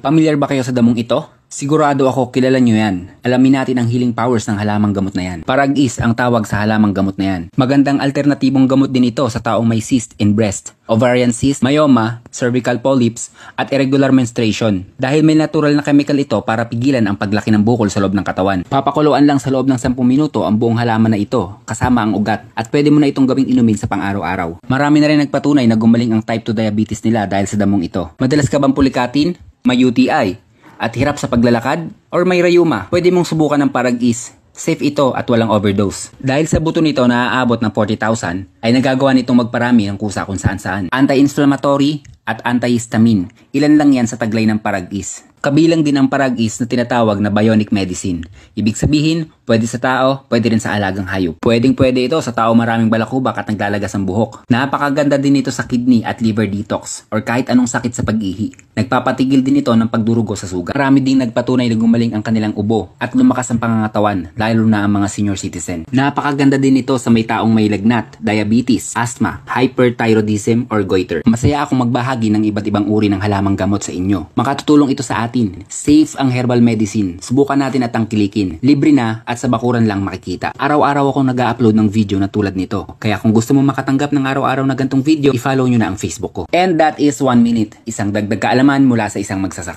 Pamilyar ba kayo sa damong ito? Sigurado ako kilala nyo yan. Alamin natin ang healing powers ng halamang gamot na yan. Parag-is ang tawag sa halamang gamot na yan. Magandang alternatibong gamot din ito sa taong may cyst in breast, ovarian cyst, myoma, cervical polyps, at irregular menstruation. Dahil may natural na chemical ito para pigilan ang paglaki ng bukol sa loob ng katawan. Papakuluan lang sa loob ng 10 minuto ang buong halaman na ito, kasama ang ugat, at pwede mo na itong gawing inumin sa pang-araw-araw. Marami na rin nagpatunay na gumaling ang type 2 diabetes nila dahil sa damong ito. Madalas ka bang pulikatin? May UTI? At hirap sa paglalakad? Or may rayuma? Pwede mong subukan ng Parag-is. Safe ito at walang overdose. Dahil sa buto nito na aabot ng 40,000, ay nagagawa nitong magparami ng kusa kung saan-saan. Anti-inflammatory at antihistamine. Ilan lang yan sa taglay ng Parag-is. Kabilang din ang Parag-is na tinatawag na bionic medicine. Ibig sabihin, pwede sa tao, pwede rin sa alagang hayop. Pwedeng-pwede ito sa tao maraming balakubak at naglalagas ang buhok. Napakaganda din ito sa kidney at liver detox or kahit anong sakit sa pag-ihi. Nagpapatigil din ito ng pagdurugo sa sugat. Marami ding nagpatunay na gumaling ang kanilang ubo at lumakas ang pangangatawan, lalo na ang mga senior citizen. Napakaganda din ito sa may taong may lagnat, diabetes, asthma, hyperthyroidism or goiter. Masaya akong magbahagi ng iba't ibang uri ng halamang gamot sa inyo. Makatutulong ito sa atin. Safe ang herbal medicine. Subukan natin at tangkilikin. Libre na at sa bakuran lang makikita. Araw-araw akong nag-upload ng video na tulad nito. Kaya kung gusto mo makatanggap ng araw-araw na gantong video, i-follow nyo na ang Facebook ko. And that is 1 minute. Isang dagdag kaalaman mula sa isang magsasaka.